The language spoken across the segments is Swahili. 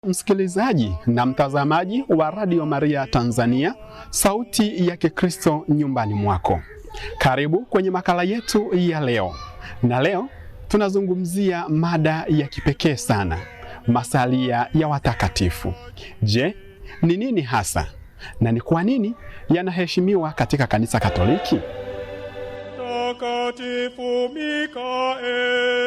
Msikilizaji na mtazamaji wa Radio Maria Tanzania, sauti ya Kikristo nyumbani mwako. Karibu kwenye makala yetu ya leo. Na leo tunazungumzia mada ya kipekee sana, masalia ya watakatifu. Je, ni nini hasa? Na ni kwa nini yanaheshimiwa katika kanisa Katoliki? Takatifu Mikaeli,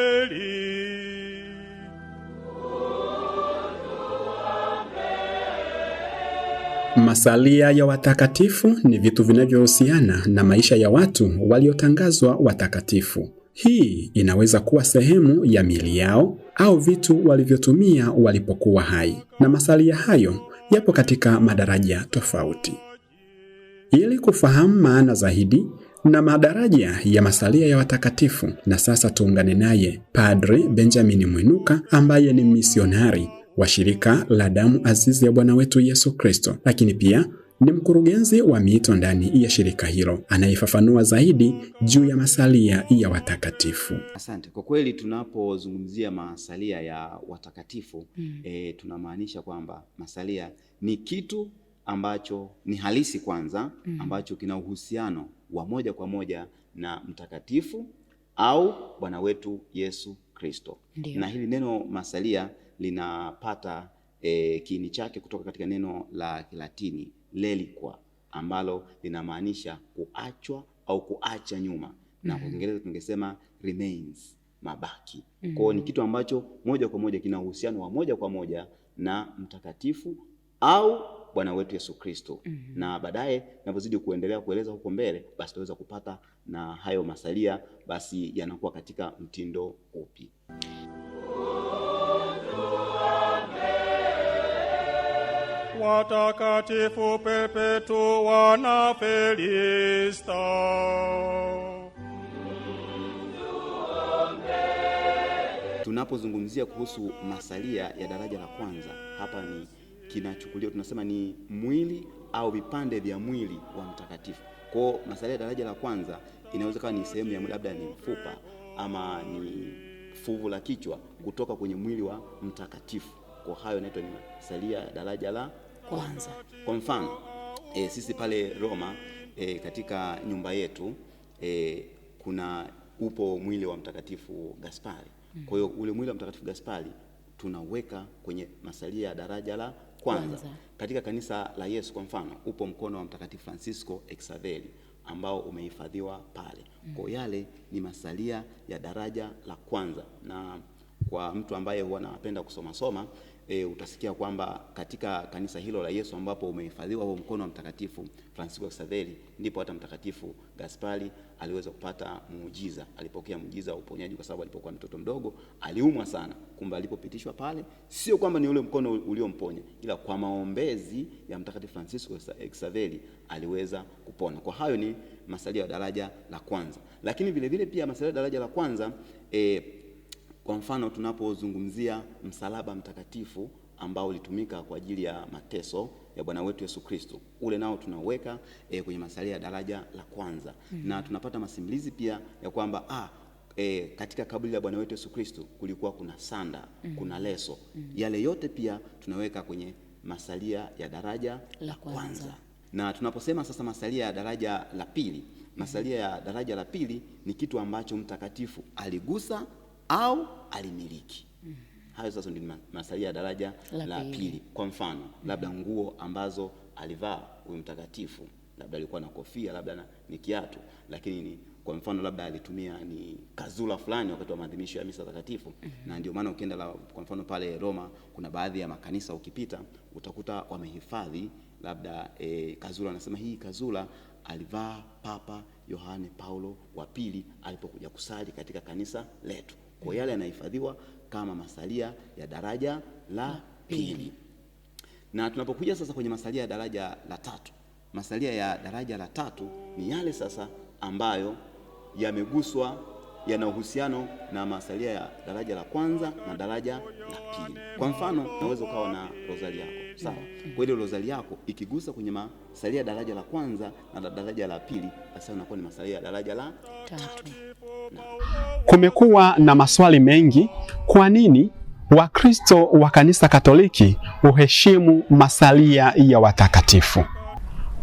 masalia ya watakatifu ni vitu vinavyohusiana na maisha ya watu waliotangazwa watakatifu. Hii inaweza kuwa sehemu ya miili yao au vitu walivyotumia walipokuwa hai, na masalia hayo yapo katika madaraja tofauti. Ili kufahamu maana zaidi na madaraja ya masalia ya watakatifu, na sasa tuungane naye Padre Benjamin Mwinuka ambaye ni misionari wa shirika la damu azizi ya Bwana wetu Yesu Kristo, lakini pia ni mkurugenzi wa miito ndani ya shirika hilo, anayefafanua zaidi juu ya masalia ya watakatifu. Asante. Kwa kweli tunapozungumzia masalia ya watakatifu tunamaanisha kwamba masalia ni kitu ambacho ni halisi kwanza, ambacho kina uhusiano wa moja kwa moja na mtakatifu au Bwana wetu Yesu Kristo. Na hili neno masalia linapata kiini chake kutoka katika neno la Kilatini reliqua, ambalo linamaanisha kuachwa au kuacha nyuma, na kwa Kiingereza tungesema remains, mabaki. Kwa hiyo ni kitu ambacho moja kwa moja kina uhusiano wa moja kwa moja na mtakatifu au Bwana wetu Yesu Kristo. Na baadaye tunapozidi kuendelea kueleza huko mbele, basi tutaweza kupata na hayo masalia basi yanakuwa katika mtindo upi. watakatifu Perpetua na Felista. Tunapozungumzia kuhusu masalia ya daraja la kwanza, hapa ni kinachukuliwa, tunasema ni mwili au vipande vya mwili wa mtakatifu. Kwa masalia ya daraja la kwanza inaweza kuwa ni sehemu ya labda ni mfupa ama ni fuvu la kichwa kutoka kwenye mwili wa mtakatifu. Kwa hayo inaitwa ni masalia ya daraja la kwanza. Kwa mfano, sisi pale Roma katika nyumba yetu kuna upo mwili wa mtakatifu Gaspari. Kwa hiyo ule mwili wa mtakatifu Gaspari tunaweka kwenye masalia ya daraja la kwanza. Katika kanisa la Yesu kwa mfano upo mkono wa mtakatifu Francisco Xaveri ambao umehifadhiwa pale. Kwa yale ni masalia ya daraja la kwanza. Na kwa mtu ambaye huwa anapenda kusoma utasikia kwamba katika kanisa hilo la Yesu ambapo umehifadhiwa huo mkono wa mtakatifu Francisco Xaveri, ndipo hata mtakatifu Gaspari aliweza kupata muujiza. Alipokea muujiza wa uponyaji kwa sababu alipokuwa mtoto mdogo aliumwa sana. Kumbe alipopitishwa pale, sio kwamba ni ule mkono uliomponya, ila kwa maombezi ya mtakatifu Francisco Xaveri aliweza kupona. Kwa hayo ni masalia ya daraja la kwanza. Lakini vile vile pia masalia ya daraja la kwanza kwa mfano tunapozungumzia msalaba mtakatifu ambao ulitumika kwa ajili ya mateso ya Bwana wetu Yesu Kristo, ule nao tunaweka kwenye masalia ya daraja la kwanza. Na tunapata masimulizi pia ya kwamba katika kaburi la Bwana wetu Yesu Kristo kulikuwa kuna sanda, kuna leso. Yale yote pia tunaweka kwenye masalia ya daraja la kwanza. Na tunaposema sasa masalia ya daraja la pili, masalia ya daraja la pili ni kitu ambacho mtakatifu aligusa au alimiliki. Hayo sasa ndio masalia ya daraja la pili. Kwa mfano, labda nguo ambazo alivaa huyu mtakatifu, labda alikuwa na kofia, labda ni kiatu, lakini ni kwa mfano labda alitumia ni kazula fulani wakati wa maadhimisho ya misa takatifu. Na ndio maana ukienda kwa mfano pale Roma kuna baadhi ya makanisa ukipita utakuta wamehifadhi labda kazula, anasema hii kazula alivaa Papa Yohane Paulo wa pili alipokuja kusali katika kanisa letu. Kwa yale yanahifadhiwa kama masalia ya daraja la pili. Na tunapokuja sasa kwenye masalia ya daraja la tatu, masalia ya daraja la tatu ni yale sasa ambayo yameguswa, yana uhusiano na masalia ya daraja la kwanza na daraja la pili. Kwa mfano, unaweza ukawa na rozari yako, sawa? Kwa ile rozari yako ikigusa kwenye masalia ya daraja la kwanza na daraja la pili, basi unakuwa ni masalia ya daraja la tatu. Kumekuwa na maswali mengi, kwa nini Wakristo wa Kanisa Katoliki huheshimu masalia ya watakatifu.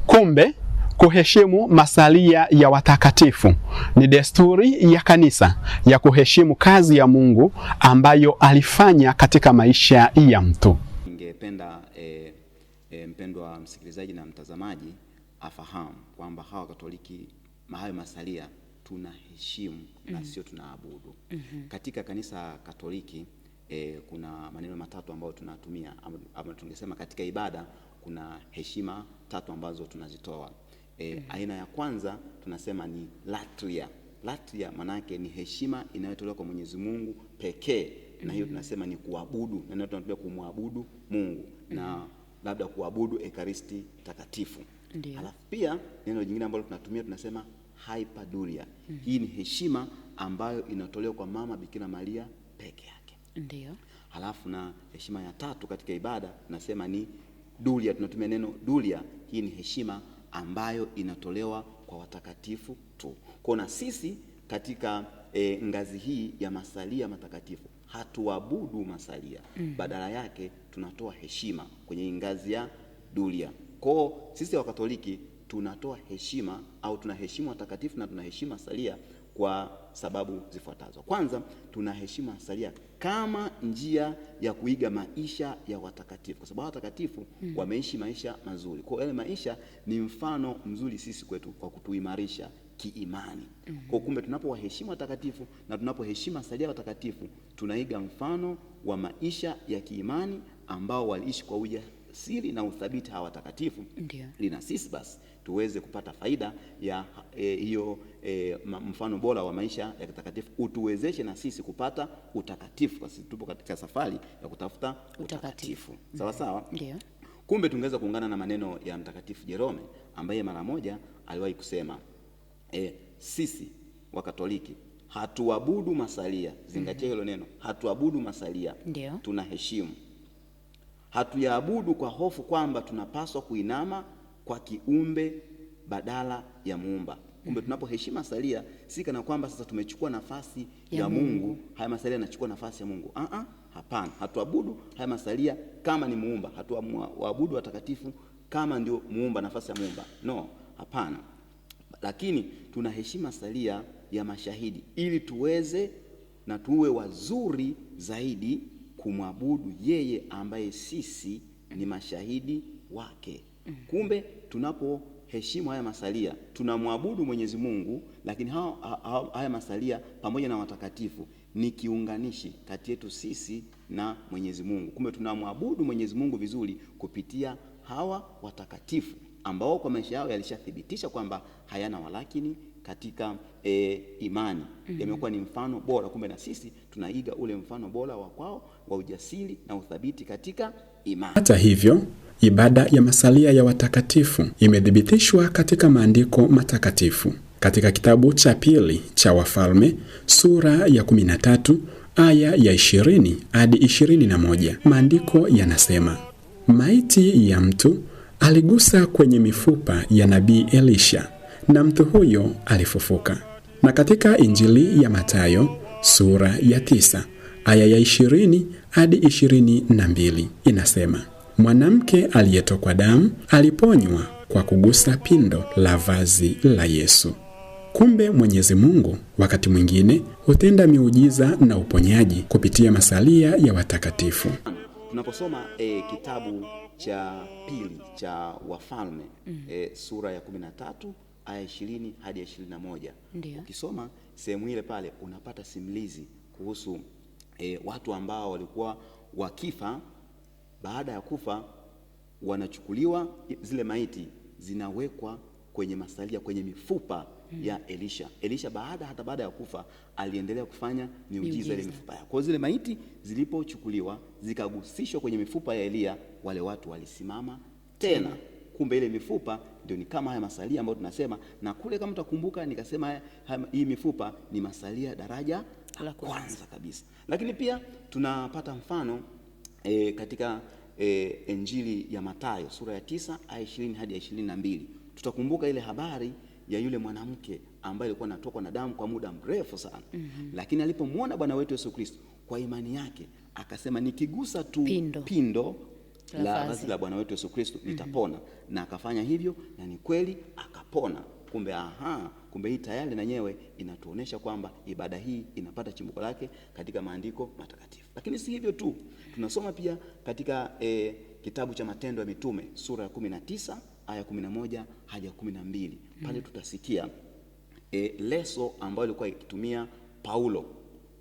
Kumbe, kuheshimu masalia ya watakatifu ni desturi ya kanisa ya kuheshimu kazi ya Mungu ambayo alifanya katika maisha ya mtu. Ningependa mpendwa msikilizaji na mtazamaji afahamu kwamba hawa Katoliki hayo masalia tunaheshimu na sio tunaabudu. Katika Kanisa Katoliki kuna maneno matatu ambayo tunatumia ama tungesema katika ibada kuna heshima tatu ambazo tunazitoa. Aina ya kwanza tunasema ni latria. Latria maana yake ni heshima inayotolewa kwa Mwenyezi Mungu pekee, na hiyo tunasema ni kuabudu, na tunatumia kumwabudu Mungu na labda kuabudu Ekaristi takatifu. Alafu pia neno jingine ambalo tunatumia tunasema hyperdulia. Hii ni heshima ambayo inatolewa kwa Mama Bikira Maria peke yake. Ndio. Halafu na heshima ya tatu katika ibada tunasema ni dulia. Tunatumia neno dulia. Hii ni heshima ambayo inatolewa kwa watakatifu tu. Kwa na sisi katika ngazi hii ya masalia matakatifu hatuabudu masalia. Badala yake tunatoa heshima kwenye ngazi ya dulia. Kwa sisi wa Katoliki tunatoa heshima au tunaheshimu watakatifu na tunaheshimu masalia kwa sababu zifuatazo. Kwanza, tunaheshimu masalia kama njia ya kuiga maisha ya watakatifu, kwa sababu watakatifu wameishi maisha mazuri. Kwa yale maisha ni mfano mzuri sisi kwetu kwa kutuimarisha kiimani. Kwa kumbe tunapowaheshimu watakatifu na tunapoheshimu masalia watakatifu tunaiga mfano wa maisha ya kiimani ambao waliishi kwa ujasiri na uthabiti hawa watakatifu. Lina sisi basi tuweze kupata faida ya hiyo mfano bora wa maisha ya kitakatifu, utuwezeshe na sisi kupata utakatifu, kwa sababu tupo katika safari ya kutafuta utakatifu. Sawa sawa? Ndio. Kumbe tungeweza kuungana na maneno ya Mtakatifu Jerome ambaye mara moja aliwahi kusema sisi wa Katoliki hatuabudu masalia. Zingatia hilo neno, hatuabudu masalia. Ndio. Tunaheshimu. Hatuyaabudu kwa hofu kwamba tunapaswa kuinama kwa kiumbe badala ya muumba. Kumbe tunapoheshima masalia si kana kwamba sasa tumechukua nafasi ya Mungu, haya masalia yanachukua nafasi ya Mungu. Hapana, hatuabudu haya masalia kama ni muumba, hatuabudu watakatifu kama ndio muumba, nafasi ya muumba. No, hapana. Lakini tunaheshima masalia ya mashahidi ili tuweze na tuwe wazuri zaidi kumwabudu yeye ambaye sisi ni mashahidi wake. Kumbe tunapoheshimu haya masalia tunamwabudu Mwenyezi Mungu, lakini haya masalia pamoja na watakatifu ni kiunganishi kati yetu sisi na Mwenyezi Mungu. Kumbe tunamwabudu Mwenyezi Mungu vizuri kupitia hawa watakatifu ambao kwa maisha yao yalishathibitisha kwamba hayana walakini katika imani. Yamekuwa ni mfano bora. Kumbe na sisi tunaiga ule mfano bora wa kwao wa ujasiri na uthabiti katika imani. Hata hivyo, ibada ya masalia ya watakatifu imethibitishwa katika maandiko matakatifu. Katika kitabu cha pili cha Wafalme sura ya 13 aya ya 20 hadi 21, maandiko yanasema, maiti ya mtu aligusa kwenye mifupa ya nabii Elisha na mtu huyo alifufuka. Na katika Injili ya Mathayo sura ya 9 aya ya 20 hadi 22 inasema, mwanamke aliyetokwa damu aliponywa kwa kugusa pindo la vazi la Yesu. Kumbe Mwenyezi Mungu wakati mwingine hutenda miujiza na uponyaji kupitia masalia ya watakatifu. Tunaposoma kitabu cha pili cha Wafalme sura ya 13 aya 20 hadi 21. Ukisoma sehemu ile pale unapata simulizi kuhusu watu ambao walikuwa wakifa. Baada ya kufa wanachukuliwa zile maiti zinawekwa kwenye masalia, kwenye mifupa ya Elisha. Elisha hata baada ya kufa aliendelea kufanya miujiza ile mifupa yake. Kwa zile maiti zilipochukuliwa zikagusishwa kwenye mifupa ya Elia, wale watu walisimama tena. Kumbe ile mifupa ndio ni kama haya masalia ambayo tunasema, na kule kama mtakumbuka nikasema hii mifupa ni masalia daraja la kwanza kabisa. Lakini pia tunapata mfano katika Injili ya Mathayo sura ya 9 aya 20 hadi 22. Tutakumbuka ile habari ya yule mwanamke ambaye alikuwa anatokwa na damu kwa muda mrefu sana. Lakini alipomwona Bwana wetu Yesu Kristo, kwa imani yake akasema nikigusa tu pindo la vazi la Bwana wetu Yesu Kristo nitapona. Na akafanya hivyo, na ni kweli akapona. Kumbe hii tayari na nyewe inatuonesha kwamba ibada hii inapata chimbuko lake katika maandiko matakatifu. Lakini si hivyo tu, tunasoma pia katika kitabu cha Matendo ya Mitume sura ya 19 aya 11 hadi 12. Pale tutasikia leso ambayo ilikuwa ikitumia Paulo.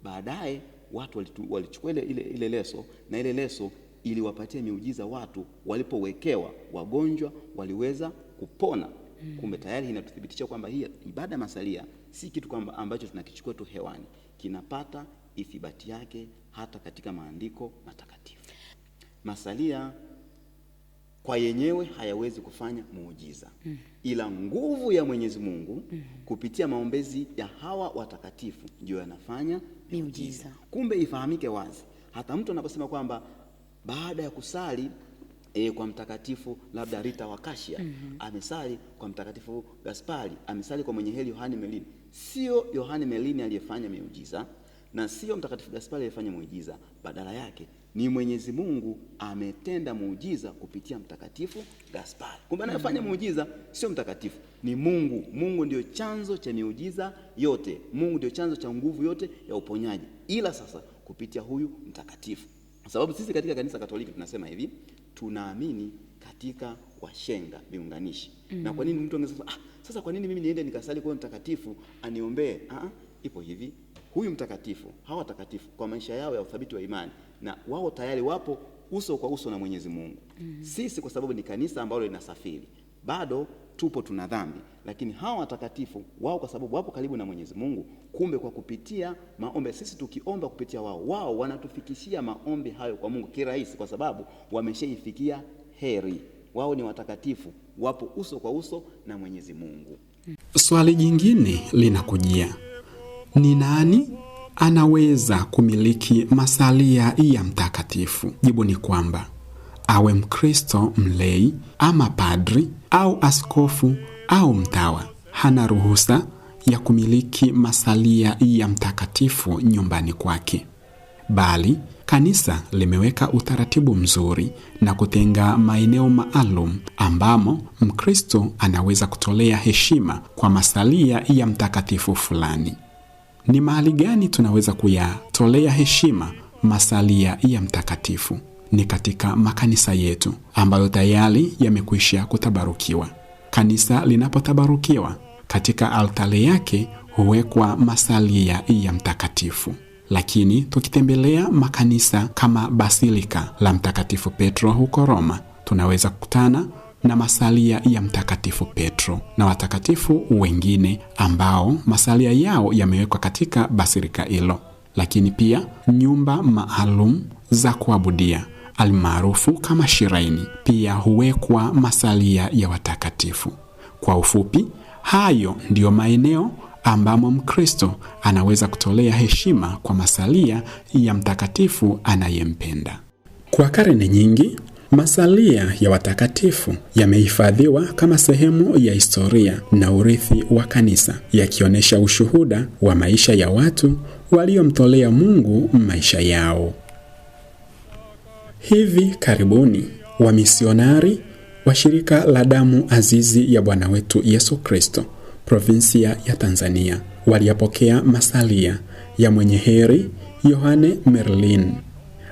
Baadaye watu walichukua ile leso, na ile leso iliwapatia miujiza watu, walipowekewa wagonjwa waliweza kupona. Kumbe tayari inatuthibitisha kwamba hii ibada masalia si kitu kwamba ambacho tunakichukua tu hewani, kinapata ithibati yake hata katika maandiko matakatifu. Masalia kwa yenyewe hayawezi kufanya muujiza, ila nguvu ya Mwenyezi Mungu kupitia maombezi ya hawa watakatifu ndio yanafanya miujiza. Kumbe ifahamike wazi, hata mtu anaposema kwamba baada ya kusali kwa mtakatifu labda Rita wa Kashia, amesali kwa mtakatifu Gaspari, amesali kwa mwenye heri Yohane Melini, sio Yohane Melini aliyefanya miujiza na sio mtakatifu Gaspari aliyefanya muujiza, badala yake ni Mwenyezi Mungu ametenda muujiza kupitia mtakatifu Gaspari. Kumbe anayefanya muujiza sio mtakatifu, ni Mungu. Mungu ndio chanzo cha miujiza yote, Mungu ndio chanzo cha nguvu yote ya uponyaji, ila sasa kupitia huyu mtakatifu. Kwa sababu sisi katika kanisa Katoliki tunasema hivi, tunaamini katika washenga viunganishi. Na kwa nini mtu angesema sasa kwa nini mimi niende nikasali kwa mtakatifu aniombee? Ipo hivi, huyu mtakatifu, hawa watakatifu kwa maisha yao ya uthabiti wa imani, na wao tayari wapo uso kwa uso na Mwenyezi Mungu. Sisi kwa sababu ni kanisa ambalo linasafiri, bado tupo tuna dhambi, lakini hawa watakatifu wao kwa sababu wapo karibu na Mwenyezi Mungu, kumbe kwa kupitia maombi, sisi tukiomba kupitia wao wanatufikishia maombi hayo kwa Mungu kirahisi, kwa sababu wameshaifikia heri. Wao ni watakatifu, wapo uso kwa uso na Mwenyezi Mungu. Swali jingine linakujia, ni nani anaweza kumiliki masalia ya mtakatifu? Jibu ni kwamba awe Mkristo mlei ama padri au askofu au mtawa, hana ruhusa ya kumiliki masalia ya mtakatifu nyumbani kwake, bali kanisa limeweka utaratibu mzuri na kutenga maeneo maalum ambamo Mkristo anaweza kutolea heshima kwa masalia ya mtakatifu fulani. Ni mahali gani tunaweza kuyatolea heshima masalia ya mtakatifu? Ni katika makanisa yetu ambayo tayari yamekwisha kutabarukiwa. Kanisa linapotabarukiwa, katika altare yake huwekwa masalia ya mtakatifu. Lakini tukitembelea makanisa kama Basilika la Mtakatifu Petro huko Roma, tunaweza kukutana na masalia ya Mtakatifu Petro na watakatifu wengine ambao masalia yao yamewekwa katika basilika hilo. Lakini pia nyumba maalum za kuabudia almaarufu kama shiraini pia huwekwa masalia ya watakatifu. Kwa ufupi, hayo ndiyo maeneo ambamo Mkristo anaweza kutolea heshima kwa masalia ya mtakatifu anayempenda. Kwa karne nyingi, masalia ya watakatifu yamehifadhiwa kama sehemu ya historia na urithi wa kanisa, yakionyesha ushuhuda wa maisha ya watu waliomtolea Mungu maisha yao. Hivi karibuni, wamisionari wa shirika la damu azizi ya Bwana wetu Yesu Kristo provinsia ya Tanzania waliyapokea masalia ya mwenye heri Yohane Merlin,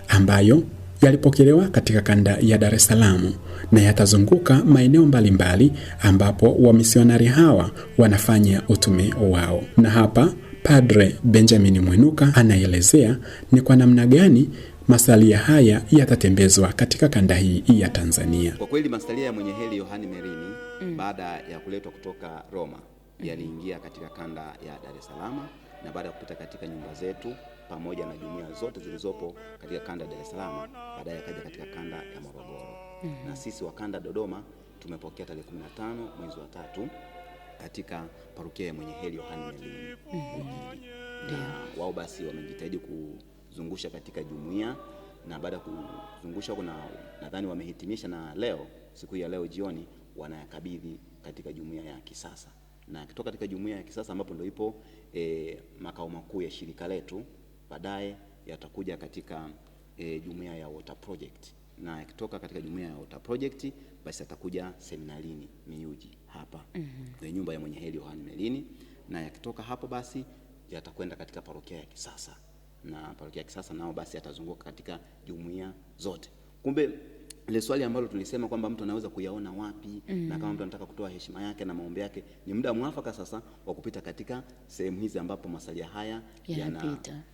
ambayo yalipokelewa katika kanda ya Dar es Salaam na yatazunguka maeneo mbalimbali ambapo wamisionari hawa wanafanya utume wao. Na hapa Padre Benjamin Mwinuka anaelezea ni kwa namna gani masalia haya yatatembezwa katika kanda hii ya Tanzania. Kwa kweli masalia ya mwenye heri Yohane Merlin baada ya kuletwa kutoka Roma yaliingia katika kanda ya Dar es Salaam, na baada ya kupita katika nyumba zetu pamoja na jumuiya zote zilizopo katika kanda ya Dar es Salaam, baadaye yakaja katika kanda ya Morogoro. Na sisi wa kanda Dodoma tumepokea tarehe 15 mwezi wa 3 katika parokia ya mwenye heri Yohane Merlin. Na wao basi wamejitahidi kuzungusha katika jumuiya, na baada ya kuzungusha kuna nadhani wamehitimisha, na leo siku ya leo jioni wanayakabidhi katika jumuiya ya kisasa. Na kutoka katika jumuiya ya kisasa ambapo ndio ipo makao makuu ya shirika letu, baadaye yatakuja katika jumuiya ya Water Project, na akitoka katika jumuiya ya Water Project basi atakuja seminarini Miyuji hapa kwenye nyumba ya mwenye heri Yohane Melini, na yakitoka hapo basi yatakwenda katika parokia ya Kisasa, na parokia ya Kisasa nao basi atazunguka katika jumuiya zote. Kumbe ile swali ambalo tulisema kwamba mtu anaweza kuyaona wapi na kama mtu anataka kutoa heshima yake na maombi yake, ni muda mwafaka sasa wa kupita katika sehemu hizi ambapo masalia haya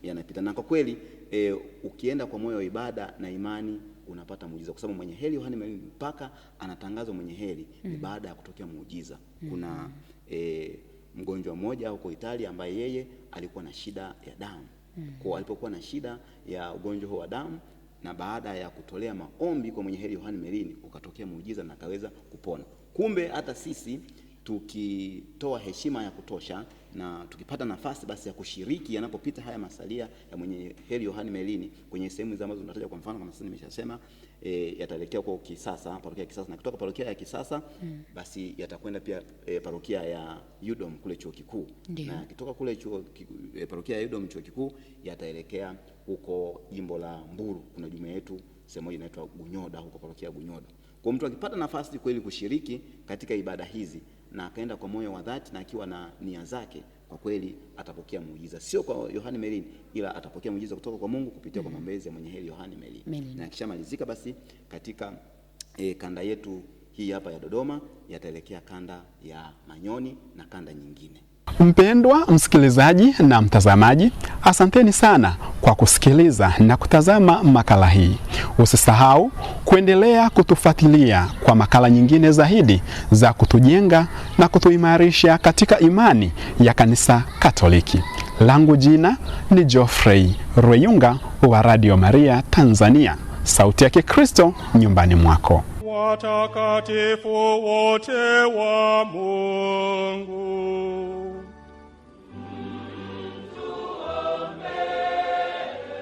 yanapita. Na kwa kweli ukienda kwa moyo wa ibada na imani unapata muujiza, kwa sababu mwenye heri Yohane Melini mpaka anatangazwa mwenye heri ni baada ya kutokea muujiza. Kuna mgonjwa mmoja huko Italia ambaye yeye alikuwa na shida ya damu. Kwa alipokuwa na shida ya ugonjwa wa damu, na baada ya kutolea maombi kwa mwenye heri Yohane Melini ukatokea muujiza na akaweza kupona. Kumbe hata sisi tukitoa heshima ya kutosha na tukipata nafasi basi ya kushiriki yanapopita haya masalia ya mwenye heri Yohane Melini kwenye sehemu ambazo tunataja, kwa mfano kama sasa nimeshasema yataelekea kwa Kisasa, parokia ya Kisasa, na kutoka parokia ya Kisasa basi yatakwenda pia parokia ya Udom kule chuo kikuu, na kutoka kule parokia ya Udom chuo kikuu yataelekea huko jimbo la Mburu. Kuna jumuiya yetu sehemu moja inaitwa Gunyoda huko parokia ya Gunyoda. Kwa mtu akipata nafasi kweli kushiriki katika ibada hizi na akaenda kwa moyo wa dhati na akiwa na nia zake, kwa kweli atapokea muujiza, sio kwa Yohane Melini, ila atapokea muujiza kutoka kwa Mungu kupitia kwa maombezi ya mwenye heri Yohane Melini. Na kishamalizika basi katika kanda yetu hii hapa ya Dodoma yataelekea kanda ya Manyoni na kanda nyingine. Mpendwa msikilizaji na mtazamaji, asanteni sana kwa kusikiliza na kutazama makala hii. Usisahau kuendelea kutufuatilia kwa makala nyingine zaidi za kutujenga na kutuimarisha katika imani ya Kanisa Katoliki. Langu jina ni Geoffrey Rweyunga wa Radio Maria Tanzania, sauti ya Kikristo nyumbani mwako. Watakatifu wote wa Mungu